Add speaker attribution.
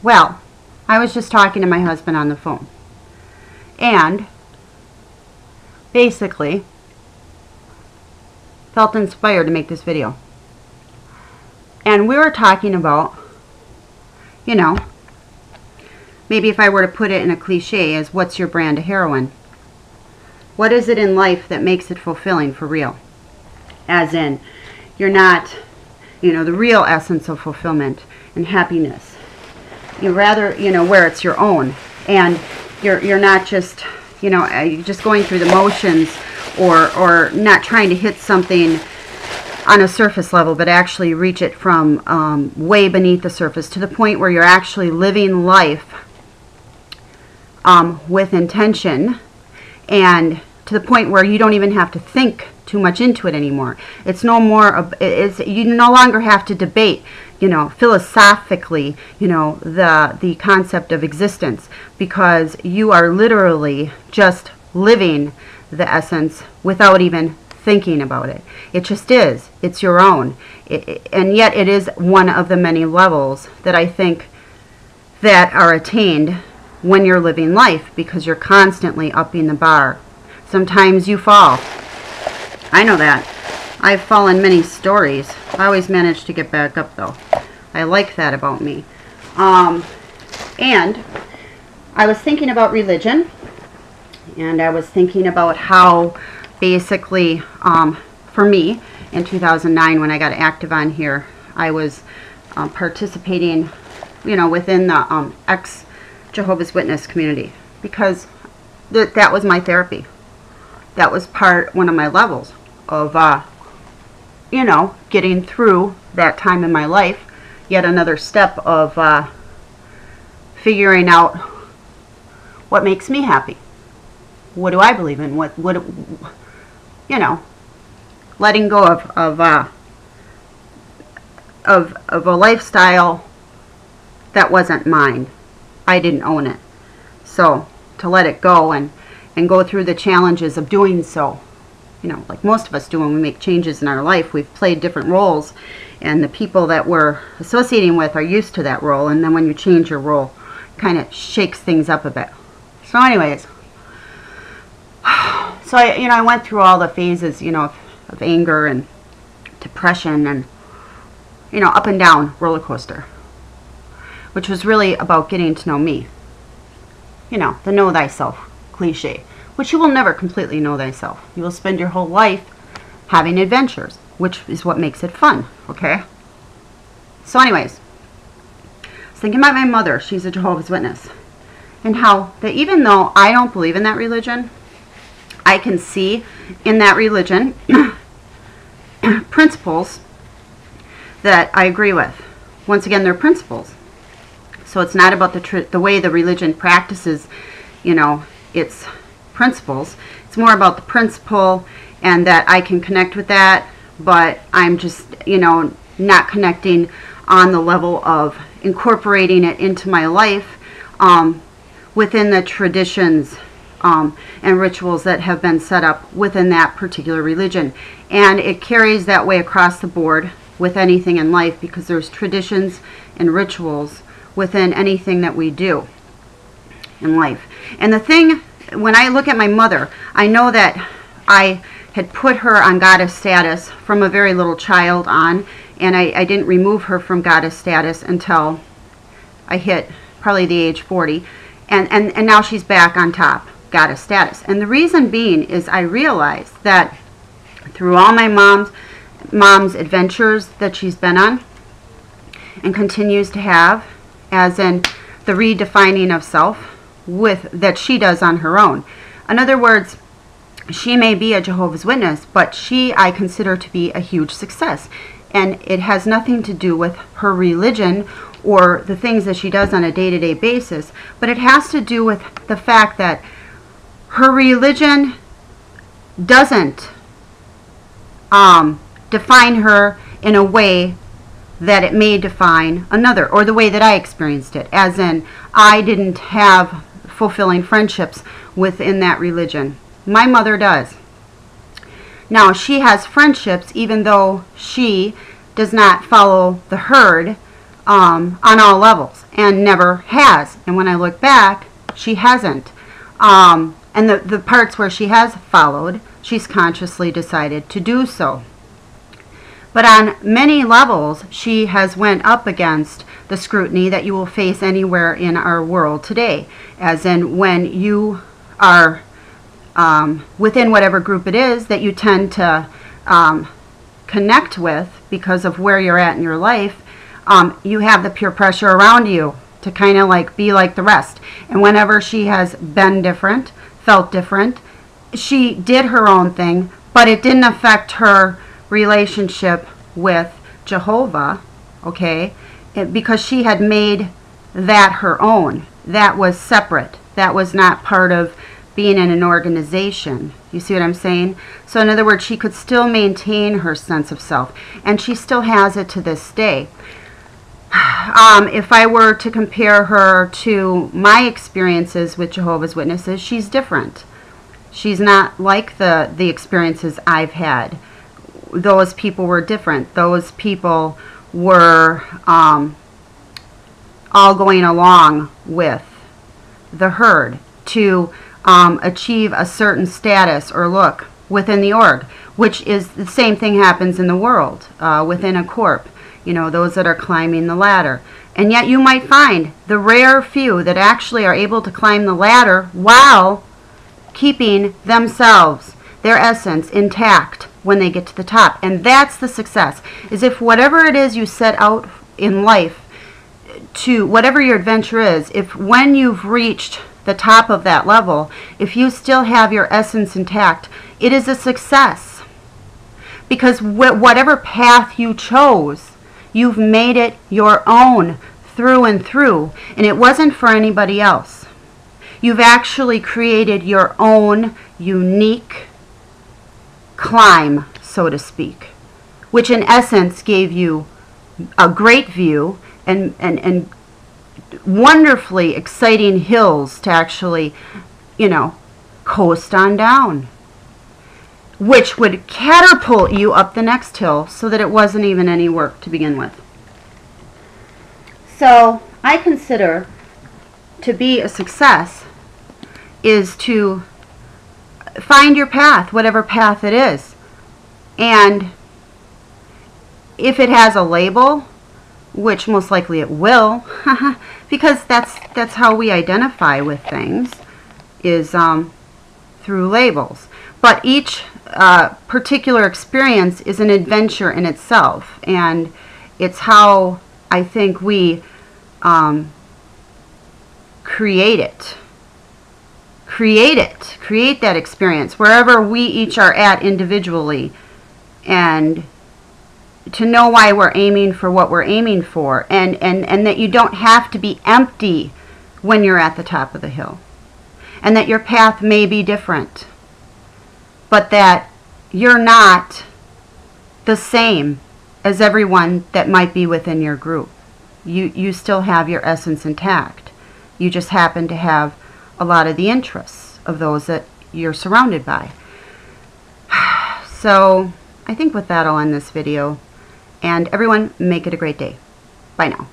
Speaker 1: Well, I was just talking to my husband on the phone, and basically felt inspired to make this video. And we were talking about, you know, maybe if I were to put it in a cliche, as what's your brand of heroin? What is it in life that makes it fulfilling for real? As in, you're not, the real essence of fulfillment and happiness. You rather, where it's your own, and you're not just, you're just going through the motions, or not trying to hit something on a surface level, but actually reach it from way beneath the surface to the point where you're actually living life with intention, and to the point where you don't even have to think too much into it anymore. It's no more, you no longer have to debate, philosophically, the concept of existence, because you are literally just living the essence without even thinking about it. It just is. It's your own. And yet it is one of the many levels that I think that are attained when you're living life, because you're constantly upping the bar. Sometimes you fall. I know that. I've fallen many stories. I always manage to get back up, though. I like that about me. And I was thinking about religion, and I was thinking about how basically, for me, in 2009, when I got active on here, I was participating, within the ex-Jehovah's Witness community, because that was my therapy. That was one of my levels of, getting through that time in my life. Yet another step of figuring out what makes me happy. What do I believe in? What letting go of a lifestyle that wasn't mine. I didn't own it. So to let it go and go through the challenges of doing so. Like most of us do when we make changes in our life, we've played different roles, and the people that we're associating with are used to that role, and then when you change your role, it kind of shakes things up a bit. So anyways, so I went through all the phases, of anger and depression and, up and down roller coaster, which was really about getting to know me. The know thyself cliche, which you will never completely know thyself. You will spend your whole life having adventures, which is what makes it fun, okay? So anyways, I was thinking about my mother. She's a Jehovah's Witness. And how that even though I don't believe in that religion, I can see in that religion principles that I agree with. Once again, they're principles. So it's not about the way the religion practices, its principles. It's more about the principle, and that I can connect with that, but I'm just, not connecting on the level of incorporating it into my life within the traditions and rituals that have been set up within that particular religion. And it carries that way across the board with anything in life, because there's traditions and rituals within anything that we do in life. And the thing, when I look at my mother, I know that I had put her on goddess status from a very little child on, and I didn't remove her from goddess status until I hit probably the age 40, and now she's back on top, goddess status. And the reason being is I realized that through all my mom's adventures that she's been on and continues to have, as in the redefining of self that she does on her own. In other words, she may be a Jehovah's Witness, but I consider to be a huge success. And it has nothing to do with her religion or the things that she does on a day-to-day basis, but it has to do with the fact that her religion doesn't define her in a way that it may define another, or the way that I experienced it, as in I didn't have fulfilling friendships within that religion. My mother does. Now, she has friendships even though she does not follow the herd on all levels, and never has. And when I look back, she hasn't. And the parts where she has followed, she's consciously decided to do so. But on many levels, she has went up against the scrutiny that you will face anywhere in our world today. As in, when you are within whatever group it is that you tend to connect with because of where you're at in your life, you have the peer pressure around you to kind of like be like the rest. And whenever she has been different, felt different, she did her own thing, but it didn't affect her relationship with Jehovah, okay? Because she had made that her own. That was separate. That was not part of being in an organization. You see what I'm saying? So in other words, she could still maintain her sense of self, and she still has it to this day. If I were to compare her to my experiences with Jehovah's Witnesses, she's different. She's not like the experiences I've had. Those people were different. Those people were all going along with the herd to achieve a certain status or look within the org, which is the same thing happens in the world within a corp. You know, those that are climbing the ladder. And yet you might find the rare few that actually are able to climb the ladder while keeping themselves, their essence, intact when they get to the top. And that's the success, is if whatever it is you set out in life to, whatever your adventure is, if when you've reached the top of that level, if you still have your essence intact, it is a success. Because whatever path you chose, you've made it your own through and through, and it wasn't for anybody else. You've actually created your own unique climb, so to speak, which in essence gave you a great view and wonderfully exciting hills to actually, you know, coast on down, which would catapult you up the next hill so that it wasn't even any work to begin with. So I consider to be a success is to find your path, whatever path it is. And if it has a label, which most likely it will, because that's how we identify with things, is through labels. But each particular experience is an adventure in itself, and it's how I think we create that experience wherever we each are at individually, and to know why we're aiming for what we're aiming for, and that you don't have to be empty when you're at the top of the hill, and that your path may be different, but that you're not the same as everyone that might be within your group. You still have your essence intact. You just happen to have a lot of the interests of those that you're surrounded by. So I think with that I'll end this video. And everyone, make it a great day. Bye now.